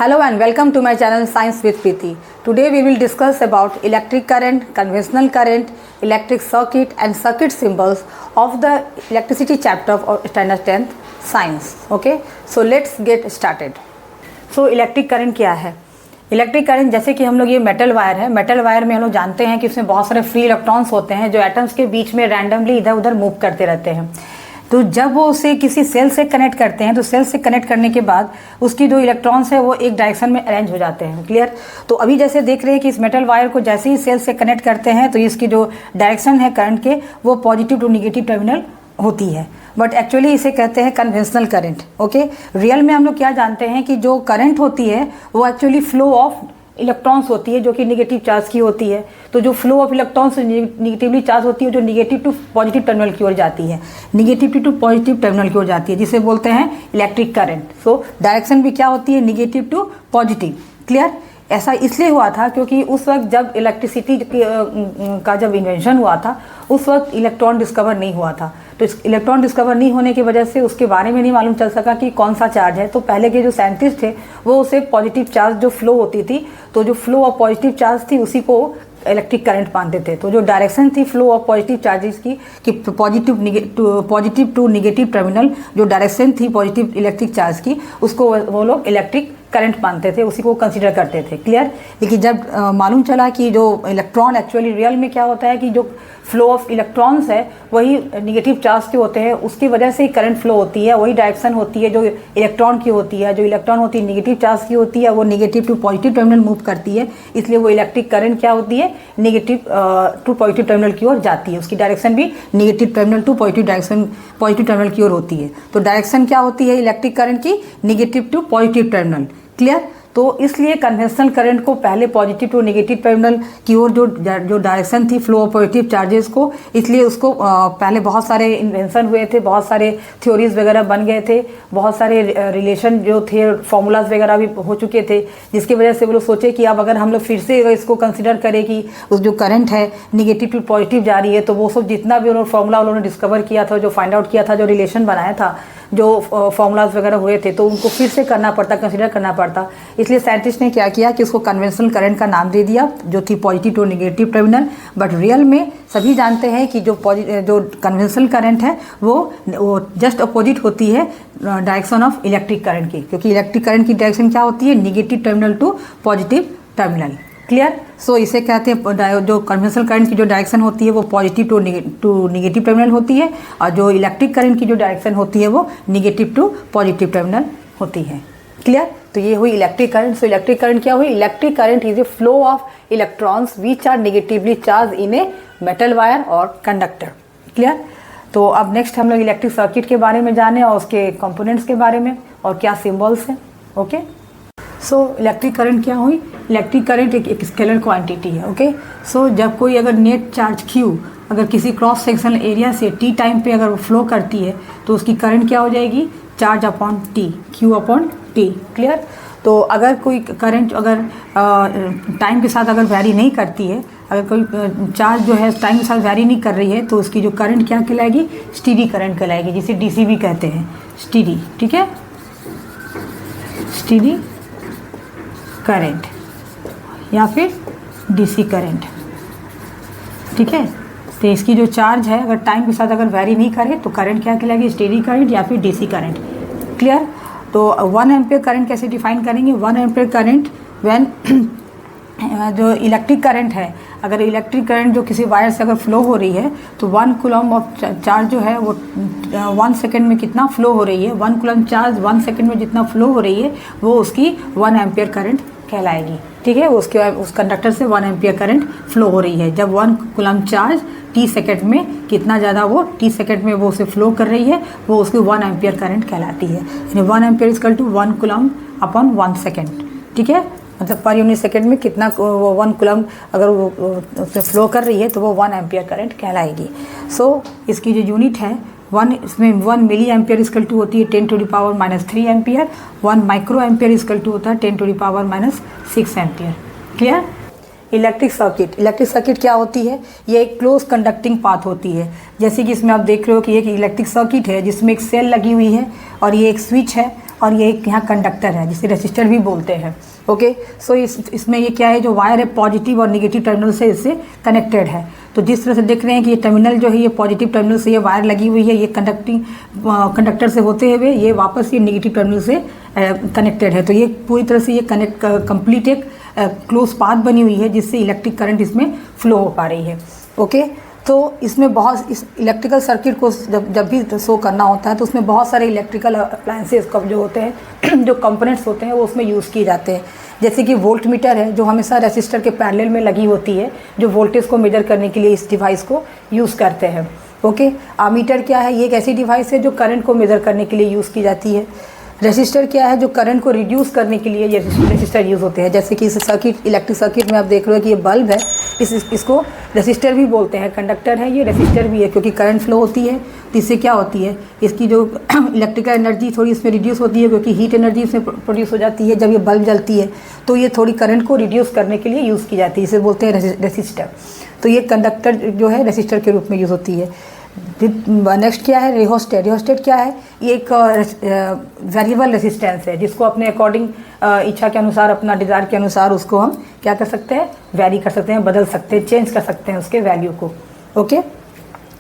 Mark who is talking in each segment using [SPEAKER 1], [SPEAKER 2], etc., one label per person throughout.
[SPEAKER 1] Hello and welcome to my channel Science with Preeti. Today we will discuss about electric current, conventional current, electric circuit and circuit symbols of the electricity chapter of standard 10th science. Okay, so let's get started. So electric current क्या है? Electric current जैसे कि हम लोग ये metal wire है, metal wire में हम लोग जानते हैं कि उसमें बहुत सारे फ्री इलेक्ट्रॉन्स होते हैं जो एटम्स के बीच में रैंडमली इधर उधर मूव करते रहते हैं। तो जब वो उसे किसी सेल से कनेक्ट करते हैं तो सेल से कनेक्ट करने के बाद उसकी जो इलेक्ट्रॉन्स है वो एक डायरेक्शन में अरेंज हो जाते हैं। क्लियर? तो अभी जैसे देख रहे हैं कि इस मेटल वायर को जैसे ही सेल से कनेक्ट करते हैं तो इसकी जो डायरेक्शन है करंट के वो पॉजिटिव टू निगेटिव टर्मिनल होती है, बट एक्चुअली इसे कहते हैं कन्वेंशनल करंट। ओके, रियल में हम लोग क्या जानते हैं कि जो करंट होती है वो एक्चुअली फ्लो ऑफ इलेक्ट्रॉन्स होती है जो कि निगेटिव चार्ज की होती है। तो जो flow of electrons negatively charge होती है जो निगेटिव टू पॉजिटिव टर्मिनल की ओर जाती है, निगेटिव टू पॉजिटिव टर्मिनल की ओर जाती है, जिसे बोलते हैं इलेक्ट्रिक करंट। सो डायरेक्शन भी क्या होती है? Negative to positive. क्लियर? ऐसा इसलिए हुआ था क्योंकि उस वक्त जब इलेक्ट्रिसिटी का जब इन्वेंशन हुआ था उस वक्त इलेक्ट्रॉन डिस्कवर नहीं हुआ था। तो इस इलेक्ट्रॉन डिस्कवर नहीं होने की वजह से उसके बारे में नहीं मालूम चल सका कि कौन सा चार्ज है। तो पहले के जो साइंटिस्ट थे वो उसे पॉजिटिव चार्ज जो फ्लो होती थी, तो जो फ्लो ऑफ पॉजिटिव चार्ज थी उसी को इलेक्ट्रिक करंट मानते थे। तो जो डायरेक्शन थी फ्लो ऑफ पॉजिटिव चार्जेस की कि पॉजिटिव टू निगेटिव टर्मिनल, जो डायरेक्शन थी पॉजिटिव इलेक्ट्रिक चार्ज की, उसको वो लोग इलेक्ट्रिक करंट मानते थे, उसी को कंसीडर करते थे। क्लियर? लेकिन जब मालूम चला कि जो इलेक्ट्रॉन एक्चुअली रियल में क्या होता है कि जो फ्लो ऑफ इलेक्ट्रॉन्स है वही निगेटिव चार्ज के होते हैं, उसकी वजह से ही करंट फ्लो होती है, वही डायरेक्शन होती है जो इलेक्ट्रॉन की होती है। जो इलेक्ट्रॉन होती है निगेटिव चार्ज की होती है, वो negative to positive terminal move करती है, इसलिए वो इलेक्ट्रिक करंट क्या होती है? निगेटिव टू पॉजिटिव टर्मिनल की ओर जाती है। उसकी डायरेक्शन भी negative terminal to positive terminal की ओर होती है। तो डायरेक्शन क्या होती है इलेक्ट्रिक करंट की? Negative to positive terminal. Clear? तो इसलिए कन्वेंशनल करंट को पहले पॉजिटिव टू नेगेटिव टर्मिनल की ओर जो डायरेक्शन थी फ्लो ऑफ पॉजिटिव चार्जेस को, इसलिए उसको पहले बहुत सारे इन्वेंशन हुए थे, बहुत सारे थ्योरीज वगैरह बन गए थे, बहुत सारे रिलेशन जो थे फॉर्मूलाज वगैरह भी हो चुके थे, जिसकी वजह से वो लोग सोचे कि अब अगर हम लोग फिर से इसको कंसिडर करें कि उस जो करंट है निगेटिव टू पॉजिटिव जा रही है, तो वो सब जितना भी उन्होंने फॉर्मूला उन्होंने डिस्कवर किया था, जो फाइंड आउट किया था, जो रिलेशन बनाया था, जो फॉर्मूलाज वगैरह हुए थे, तो उनको फिर से करना पड़ता, कंसिडर करना पड़ता। इसलिए साइंटिस्ट ने क्या किया कि उसको कन्वेंशनल करंट का नाम दे दिया, जो थी positive to negative terminal. But real में सभी जानते हैं कि जो कन्वेंशनल करंट है वो जस्ट अपोजिट होती है डायरेक्शन ऑफ इलेक्ट्रिक करंट की, क्योंकि इलेक्ट्रिक करंट की डायरेक्शन क्या होती है? Negative terminal to positive terminal. Clear? So इसे कहते हैं जो कन्वेंशनल करंट की जो डायरेक्शन होती है वो पॉजिटिव टू निगेटिव टर्मिनल होती है, और जो इलेक्ट्रिक करंट की जो डायरेक्शन होती है वो निगेटिव टू पॉजिटिव टर्मिनल होती है। क्लियर? तो ये हुई electric current. So electric current क्या हुई? Electric current is a flow of electrons which are negatively charge in a metal wire और कंडक्टर। क्लियर? तो अब नेक्स्ट हम लोग इलेक्ट्रिक सर्किट के बारे में जाने और उसके कंपोनेंट्स के बारे में और क्या सिम्बल्स हैं। ओके, सो इलेक्ट्रिक करंट क्या हुई? इलेक्ट्रिक करंट एक स्केलर क्वांटिटी है। ओके, सो जब कोई अगर नेट चार्ज Q अगर किसी क्रॉस सेक्शनल एरिया से T टाइम पे अगर वो फ्लो करती है तो उसकी करंट क्या हो जाएगी? Charge upon T, Q upon T। Clear? तो अगर कोई करंट अगर टाइम के साथ अगर वैरी नहीं करती है, अगर कोई चार्ज जो है टाइम के साथ वैरी नहीं कर रही है, तो उसकी जो करंट क्या कहलाएगी? स्टीडी करंट कहलाएगी, जिसे DC भी कहते हैं, स्टीडी। ठीक है, स्टीडी करंट या फिर DC करंट। ठीक है, तो इसकी जो चार्ज है अगर टाइम के साथ अगर वैरी नहीं करे तो करंट क्या कहलाएगी? स्टेडी करंट या फिर DC करंट। क्लियर? तो 1 एम्पियर करंट कैसे डिफाइन करेंगे? 1 एम्पियर करंट व्हेन जो इलेक्ट्रिक करंट है, अगर इलेक्ट्रिक करंट जो किसी वायर से अगर फ्लो हो रही है तो 1 कूलम ऑफ चार्ज जो है वो 1 सेकेंड में कितना फ्लो हो रही है, 1 कूलम चार्ज 1 सेकेंड में जितना फ्लो हो रही है वो उसकी 1 एम्पियर करंट कहलाएगी। ठीक है, उसके उस कंडक्टर से 1 एम्पियर करंट फ्लो हो रही है जब 1 कूलम चार्ज T सेकेंड में कितना ज़्यादा वो T सेकेंड में वो उसे फ्लो कर रही है, वो उसकी 1 एम्पियर करंट कहलाती है। यानी 1 ampere equal to 1 coulomb upon 1 second. ठीक है, मतलब पर यूनिट सेकेंड में कितना वो 1 कूलम अगर वो उससे फ्लो कर रही है तो वो 1 एम्पियर करंट कहलाएगी। सो इसकी जो यूनिट है इसमें 1 मिली एम्पियर इक्वल टू होती है 10⁻³ ampere, 1 micro ampere equal to होता है 10⁻⁶ एम्पियर। क्लियर? इलेक्ट्रिक सर्किट क्या होती है? ये एक क्लोज कंडक्टिंग पाथ होती है। जैसे कि इसमें आप देख रहे हो कि एक इलेक्ट्रिक सर्किट है जिसमें एक सेल लगी हुई है और ये एक स्विच है और ये एक यहाँ कंडक्टर है जिसे रेसिस्टर भी बोलते हैं। ओके, सो इसमें ये क्या है, जो वायर है पॉजिटिव और नेगेटिव टर्मिनल से इससे कनेक्टेड है। तो जिस तरह से देख रहे हैं कि ये टर्मिनल जो है ये पॉजिटिव टर्मिनल से ये वायर लगी हुई है, ये कंडक्टर से होते हुए ये वापस ये नेगेटिव टर्मिनल से कनेक्टेड है। तो ये पूरी तरह से ये कंप्लीट एक क्लोज पाथ बनी हुई है जिससे इलेक्ट्रिक करंट इसमें फ्लो हो पा रही है। ओके, तो इसमें बहुत इस इलेक्ट्रिकल सर्किट को जब भी शो करना होता है तो उसमें बहुत सारे इलेक्ट्रिकल अप्लायंसेस का जो होते हैं जो कंपोनेंट्स होते हैं वो उसमें यूज़ किए जाते हैं। जैसे कि वोल्ट मीटर है जो हमेशा रेसिस्टर के पैरेलल में लगी होती है, जो वोल्टेज को मेजर करने के लिए इस डिवाइस को यूज़ करते हैं। ओके, आमीटर क्या है, ये एक ऐसी डिवाइस है जो करंट को मेजर करने के लिए यूज़ की जाती है। रेसिस्टर क्या है, जो करंट को रिड्यूस करने के लिए ये रेसिस्टर यूज़ होते हैं। जैसे कि इस सर्किट इलेक्ट्रिक सर्किट में आप देख रहे हो कि ये बल्ब है, इसको रेसिस्टर भी बोलते हैं। कंडक्टर है, ये रेसिस्टर भी है क्योंकि करंट फ्लो होती है तो इससे क्या होती है, इसकी जो इलेक्ट्रिकल एनर्जी थोड़ी इसमें रिड्यूस होती है क्योंकि हीट एनर्जी इसमें प्रोड्यूस हो जाती है जब ये बल्ब जलती है, तो ये थोड़ी करंट को रिड्यूस करने के लिए यूज़ की जाती है, इसे बोलते हैं रेसिस्टर। तो ये कंडक्टर जो है रेसिस्टर के रूप में यूज़ होती है। नेक्स्ट क्या है, रिहोस्टेट। रिहोस्टेट क्या है, ये एक वेरिएबल रेसिस्टेंस है जिसको अपने अकॉर्डिंग इच्छा के अनुसार, अपना डिज़ायर के अनुसार उसको हम क्या कर सकते हैं, वेरी कर सकते हैं, बदल सकते हैं, चेंज कर सकते हैं उसके वैल्यू को। ओके,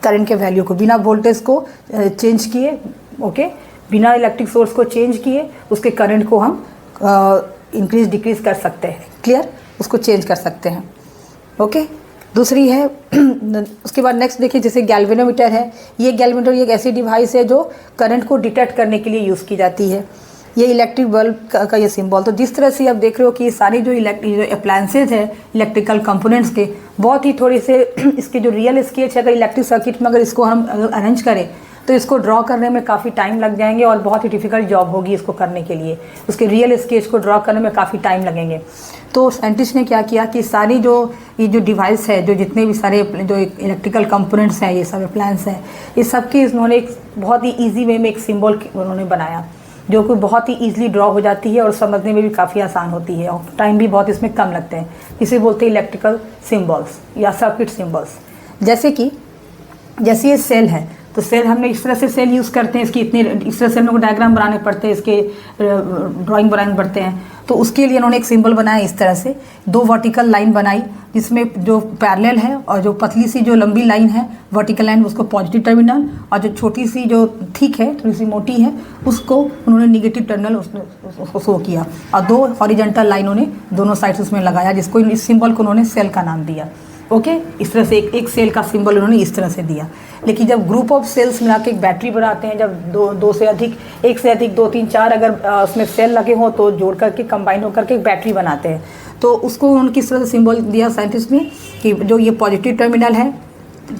[SPEAKER 1] करंट के वैल्यू को बिना वोल्टेज को चेंज किए, ओके, बिना इलेक्ट्रिक सोर्स को चेंज किए उसके करंट को हम इंक्रीज डिक्रीज कर सकते हैं। क्लियर, उसको चेंज कर सकते हैं। ओके, दूसरी है उसके बाद नेक्स्ट देखिए, जैसे गैल्वेनोमीटर है। ये गैल्वेनोमीटर एक ऐसी डिवाइस है जो करंट को डिटेक्ट करने के लिए यूज़ की जाती है। ये इलेक्ट्रिक बल्ब का ये सिंबल। तो जिस तरह से आप देख रहे हो कि ये सारी जो अप्लायंसेज है इलेक्ट्रिकल कंपोनेंट्स के, बहुत ही थोड़े से इसके जो रियल स्केच है, अगर इलेक्ट्रिक सर्किट में अगर इसको हम अरेंज करें तो इसको ड्रॉ करने में काफ़ी टाइम लग जाएंगे और बहुत ही डिफ़िकल्ट जॉब होगी इसको करने के लिए। उसके रियल स्केच को ड्रॉ करने में काफ़ी टाइम लगेंगे। तो साइंटिस्ट ने क्या किया कि सारी ये जो डिवाइस है, जो जितने भी सारे जो इलेक्ट्रिकल कंपोनेंट्स हैं, ये सब अप्लायंस हैं, ये सबके इन्होंने एक बहुत ही ईजी वे में एक सिंबल उन्होंने बनाया जो कि बहुत ही ईजिली ड्रॉ हो जाती है और समझने में भी काफ़ी आसान होती है और टाइम भी बहुत इसमें कम लगते हैं। इसे बोलते हैं इलेक्ट्रिकल सिम्बल्स या सर्किट सिम्बल्स। जैसे ये सेल है, तो सेल हमने इस तरह से सेल यूज़ करते हैं, इसकी इस तरह से हम लोग डायग्राम बनाने पड़ते हैं, इसके ड्राइंग बनाने पड़ते हैं। तो उसके लिए उन्होंने एक सिंबल बनाया इस तरह से, 2 वर्टिकल लाइन बनाई जिसमें जो पैरेलल है और जो पतली सी जो लंबी लाइन है वर्टिकल लाइन उसको पॉजिटिव टर्मिनल, और जो छोटी सी जो थिक है, थोड़ी सी मोटी है, उसको उन्होंने निगेटिव टर्मिनल उसको शो किया, और 2 हॉरिजॉन्टल लाइन उन्होंने दोनों साइड्स उसमें लगाया, जिसको इस सिंबल को उन्होंने सेल का नाम दिया। ओके, इस तरह से एक सेल का सिंबल उन्होंने इस तरह से दिया। लेकिन जब ग्रुप ऑफ सेल्स मिला के एक बैटरी बनाते हैं, जब दो से अधिक, एक से अधिक 2, 3, 4 अगर उसमें सेल लगे हों तो जोड़ करके कंबाइन होकर के एक बैटरी बनाते हैं। तो उसको उन्होंने किस तरह से सिंबल दिया साइंटिस्ट ने कि जो ये पॉजिटिव टर्मिनल है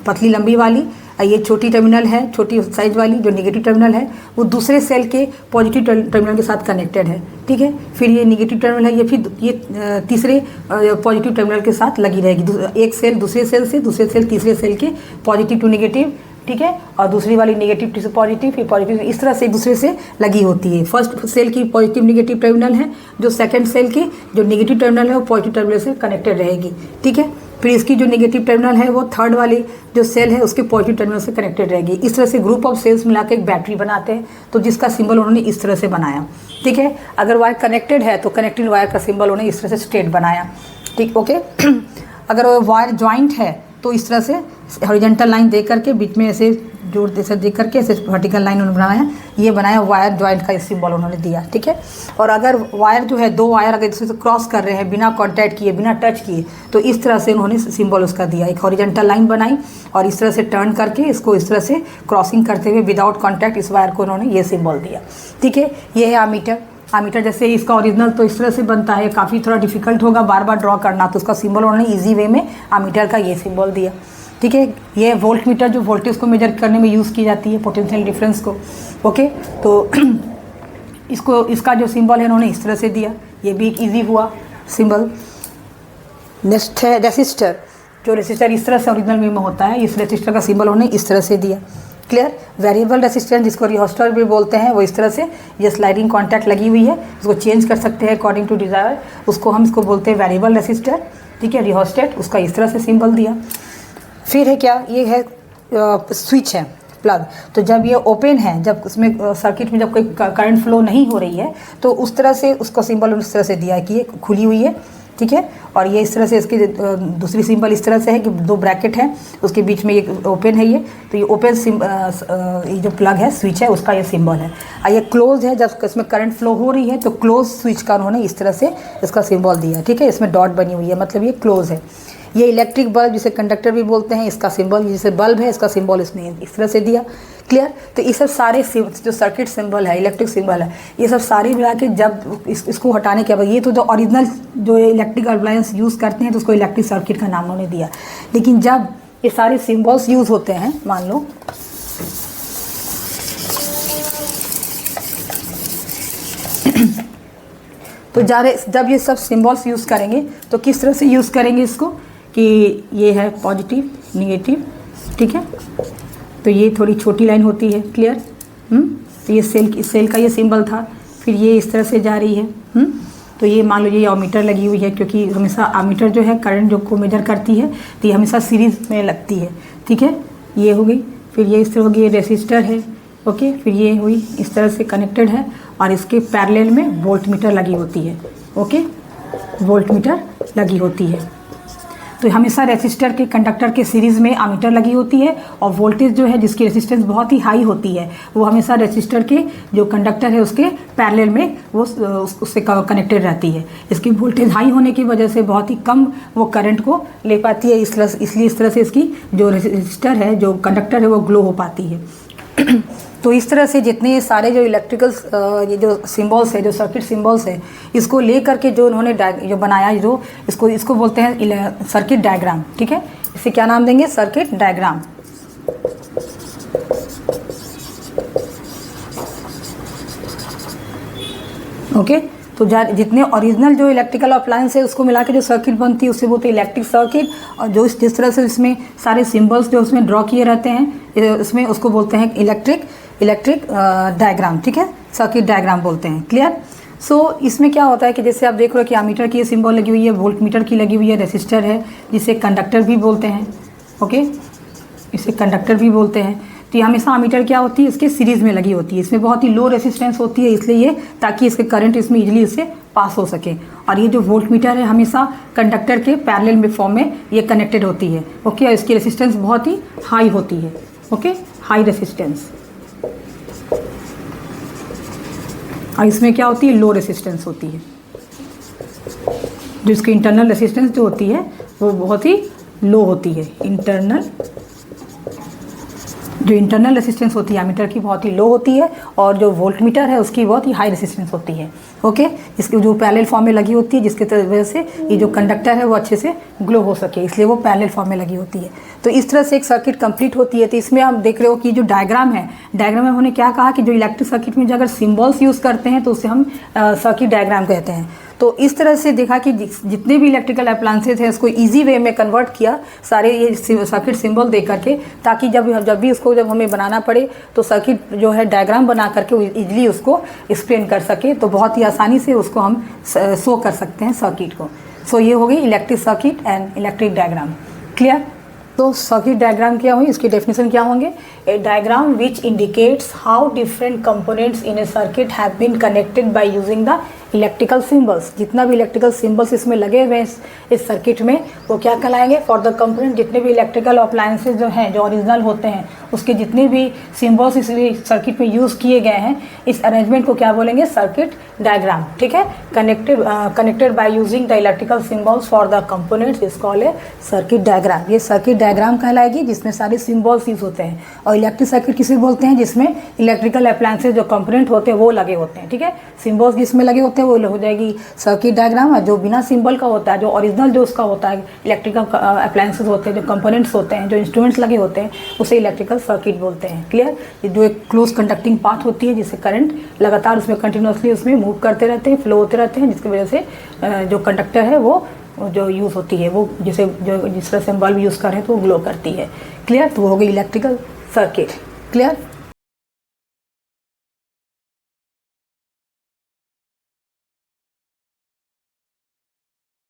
[SPEAKER 1] पतली लंबी वाली, ये छोटी टर्मिनल है छोटी साइज वाली, जो नेगेटिव टर्मिनल है वो दूसरे सेल के पॉजिटिव टर्मिनल के साथ कनेक्टेड है। ठीक है, फिर ये नेगेटिव टर्मिनल है, ये फिर ये तीसरे पॉजिटिव टर्मिनल के साथ लगी रहेगी। एक सेल दूसरे सेल से, दूसरे सेल तीसरे सेल के पॉजिटिव टू नेगेटिव, ठीक है, और दूसरी वाली नेगेटिव टू पॉजिटिव, फिर पॉजिटिव, इस तरह से एक दूसरे से लगी होती है। फर्स्ट सेल की पॉजिटिव नेगेटिव टर्मिनल है, जो सेकंड सेल की जो नेगेटिव टर्मिनल है वो पॉजिटिव टर्मिनल से कनेक्टेड रहेगी। ठीक है, फिर इसकी जो नेगेटिव टर्मिनल है वो थर्ड वाली जो सेल है उसके पॉजिटिव टर्मिनल से कनेक्टेड रहेगी। इस तरह से ग्रुप ऑफ सेल्स मिला के एक बैटरी बनाते हैं, तो जिसका सिंबल उन्होंने इस तरह से बनाया। ठीक है, अगर वायर कनेक्टेड है तो कनेक्टिंग वायर का सिंबल उन्होंने इस तरह से स्ट्रेट बनाया। ठीक, ओके। अगर वायर ज्वाइंट है तो इस तरह से हॉरिजॉन्टल लाइन दे करके बीच में ऐसे जोड़ जैसे दे करके ऐसे वर्टिकल लाइन उन्होंने बनाया, ये बनाया वायर ज्वाइंट का सिंबल उन्होंने दिया। ठीक है, और अगर वायर जो है 2 वायर अगर दूसरे से क्रॉस कर रहे हैं बिना कांटेक्ट किए, बिना टच किए, तो इस तरह से उन्होंने सिंबल उसका दिया। एक हॉरिजॉन्टल लाइन बनाई और इस तरह से टर्न करके इसको इस तरह से क्रॉसिंग करते हुए विदाउट कॉन्टैक्ट इस वायर को उन्होंने ये सिंबल दिया। ठीक है, ये है आमीटर। आमीटर जैसे इसका ओरिजिनल तो इस तरह से बनता है, काफ़ी थोड़ा डिफिकल्ट होगा बार बार ड्रॉ करना, तो उसका सिंबल उन्होंने ईजी वे में आमीटर का ये सिंबल दिया। ठीक है, ये वोल्ट मीटर जो वोल्टेज को मेजर करने में यूज़ की जाती है, पोटेंशियल डिफरेंस को। ओके, तो इसका जो सिंबल है उन्होंने इस तरह से दिया, ये भी एक ईजी हुआ सिंबल। नेक्स्ट है रेसिस्टर। जो रेसिस्टर इस तरह से ओरिजिनल में होता है, इस रेसिस्टर का सिंबल उन्होंने इस तरह से दिया। क्लियर, वेरिएबल रेसिस्टेंस जिसको रिहोस्टर भी बोलते हैं, वो इस तरह से ये स्लाइडिंग कॉन्टैक्ट लगी हुई है, उसको चेंज कर सकते हैं अकॉर्डिंग टू डिज़ायर, उसको हम इसको बोलते हैं वेरिएबल रेसिस्टर। ठीक है, रिहोस्टेट, उसका इस तरह से सिंबल दिया। फिर है क्या, ये है स्विच है। प्लग। तो जब ये ओपन है, जब उसमें सर्किट में जब कोई करंट फ्लो नहीं हो रही है तो उस तरह से उसका सिंबल उस तरह से दिया है कि ये खुली हुई है, ठीक है। और ये इस तरह से इसकी दूसरी सिंबल इस तरह से है कि दो ब्रैकेट है, उसके बीच में ये ओपन है, ये तो ये ओपन ये जो प्लग है, स्विच है, उसका ये सिंबल है। और ये क्लोज है, जब इसमें करंट फ्लो हो रही है तो क्लोज स्विच का उन्होंने इस तरह से इसका सिंबल दिया है, ठीक है। इसमें डॉट बनी हुई है, मतलब ये क्लोज है। ये इलेक्ट्रिक बल्ब जिसे कंडक्टर भी बोलते हैं, इसका सिंबल जैसे बल्ब है, इसका सिंबल इसने इस तरह से दिया, क्लियर। तो ये सब सारे जो सर्किट सिंबल है, इलेक्ट्रिक सिंबल है, ये सब सारे मिला के जब इसको हटाने के बाद, ये तो जो ओरिजिनल जो इलेक्ट्रिक अप्लायंस यूज़ करते हैं तो उसको इलेक्ट्रिक सर्किट का नाम उन्होंने दिया। लेकिन जब ये सारे सिंबल्स यूज़ होते हैं, मान लो तो जब ये सब सिंबल्स यूज़ करेंगे तो किस तरह से यूज़ करेंगे इसको, कि ये है पॉजिटिव, निगेटिव, ठीक है। तो ये थोड़ी छोटी लाइन होती है, क्लियर। तो ये सेल का ये सिंबल था, फिर ये इस तरह से जा रही है। तो ये मान लो ये एमीटर लगी हुई है, क्योंकि हमेशा एमीटर जो है करंट जो को मेजर करती है तो ये हमेशा सीरीज़ में लगती है, ठीक है। ये हो गई, फिर ये इस तरह होगी, ये रेसिस्टर है, ओके। फिर ये हुई इस तरह से कनेक्टेड है और इसके पैरेलल में वोल्ट मीटर लगी होती है, ओके, वोल्ट मीटर लगी होती है। तो हमेशा रेसिस्टर के कंडक्टर के सीरीज़ में एमीटर लगी होती है और वोल्टेज जो है जिसकी रेजिस्टेंस बहुत ही हाई होती है वो हमेशा रेसिस्टर के जो कंडक्टर है उसके पैरेलल में वो उससे कनेक्टेड रहती है। इसकी वोल्टेज हाई होने की वजह से बहुत ही कम वो करंट को ले पाती है, इसलिए इस तरह से इसकी जो रेसिस्टर है, जो कंडक्टर है, वो ग्लो हो पाती है। तो इस तरह से जितने सारे जो इलेक्ट्रिकल ये जो सिंबल्स है, जो सर्किट सिंबल्स है, इसको ले करके जो उन्होंने जो बनाया, जो इसको बोलते हैं सर्किट डायग्राम, ठीक है। इसे क्या नाम देंगे, सर्किट डायग्राम। ओके। तो जितने ओरिजिनल जो इलेक्ट्रिकल अप्लायंस है उसको मिला के जो सर्किट बनती है उसे बोलते हैं इलेक्ट्रिक सर्किट। और जो जिस तरह से इसमें सारे सिंबल्स जो उसमें ड्रॉ किए रहते हैं उसमें उसको बोलते हैं इलेक्ट्रिक डायग्राम, ठीक है, सर्किट डायग्राम बोलते हैं, क्लियर। सो इसमें क्या होता है कि जैसे आप देख रहे हो कि एमीटर की ये सिंबल लगी हुई है, वोल्ट मीटर की लगी हुई है, रेसिस्टर है जिसे कंडक्टर भी बोलते हैं, ओके, इसे कंडक्टर भी बोलते हैं। तो ये हमेशा एमीटर क्या होती है, इसके सीरीज़ में लगी होती है, इसमें बहुत ही लो रेसिस्टेंस होती है, इसलिए ये ताकि इसके करंट इसमें इजीली इससे पास हो सके। और ये जो वोल्ट मीटर है हमेशा कंडक्टर के पैरेलल में फॉर्म में ये कनेक्टेड होती है, ओके। और इसकी रेसिस्टेंस बहुत ही हाई होती है, ओके, हाई रेसिस्टेंस। और इसमें क्या होती है, लो रेसिस्टेंस होती है। जो इसकी इंटरनल रेसिस्टेंस जो होती है वो बहुत ही लो होती है। जो इंटरनल रेसिस्टेंस होती है एमीटर की बहुत ही लो होती है और जो वोल्ट मीटर है उसकी बहुत ही हाई रेसिस्टेंस होती है, ओके। इसकी जो पैरेलल फॉर्म में लगी होती है जिसकी वजह से ये जो कंडक्टर है वो अच्छे से ग्लो हो सके, इसलिए वो पैरेलल फॉर्म में लगी होती है। तो इस तरह से एक सर्किट कंप्लीट होती है। तो इसमें आप देख रहे हो कि जो डायग्राम है, डायग्राम में उन्होंने क्या कहा कि जो इलेक्ट्रिक सर्किट में जो अगर सिम्बल्स यूज़ करते हैं तो उसे हम सर्किट डायग्राम कहते हैं। तो इस तरह से देखा कि जितने भी इलेक्ट्रिकल अप्लायंसेस हैं उसको इजी वे में कन्वर्ट किया सारे ये सर्किट सिंबल दे करके, ताकि जब भी उसको जब हमें बनाना पड़े तो सर्किट जो है डायग्राम बना करके इजीली उसको एक्सप्लेन कर सके, तो बहुत ही आसानी से उसको हम शो कर सकते हैं सर्किट को। सो ये हो गई electric circuit and electric diagram, clear. तो सर्किट डायग्राम क्या हुई, इसकी डेफिनेशन क्या होंगे, a diagram which indicates how different components in a circuit have been connected by using the electrical symbols. जितना भी इलेक्ट्रिकल सिंबल्स इसमें लगे हुए हैं इस सर्किट में वो क्या कहलाएंगे, फॉर द कंपोनेंट, जितने भी इलेक्ट्रिकल अप्लायंसेज जो हैं जो ओरिजिनल होते हैं उसके जितने भी सिंबल्स इस सर्किट में यूज़ किए गए हैं, इस अरेंजमेंट को क्या बोलेंगे, सर्किट डायग्राम, ठीक है। Connected by using the electrical symbols for the components is called a circuit diagram. ये सर्किट डायग्राम कहलाएगी जिसमें सारे सिंबल्स यूज होते हैं। और इलेक्ट्रिक सर्किट किसे बोलते हैं, जिसमें इलेक्ट्रिकल अप्लायंसेज जो कंपोनेंट होते हैं वो लगे होते हैं, ठीक है। सिंबल्स जिसमें लगे होते हैं वो हो जाएगी सर्किट डायग्राम। और जो बिना सिंबल का होता है, जो ओरिजिनल जो उसका होता है, इलेक्ट्रिकल अप्लायंसेज होते हैं, जो कंपोनेंट्स होते हैं, जो इंस्ट्रूमेंट्स लगे होते हैं, उसे इलेक्ट्रिकल सर्किट बोलते हैं, क्लियर। ये जो एक क्लोज कंडक्टिंग पाथ होती है जिससे करंट लगातार उसमें कंटिन्यूसली उसमें मूव करते रहते हैं, फ्लो होते रहते हैं, जिसकी वजह से जो कंडक्टर है वो जो यूज़ होती है वो जिस तरह से हम बल्ब यूज़ कर रहे हैं तो वो ग्लो करती है, क्लियर। तो वो हो गई इलेक्ट्रिकल सर्किट, क्लियर।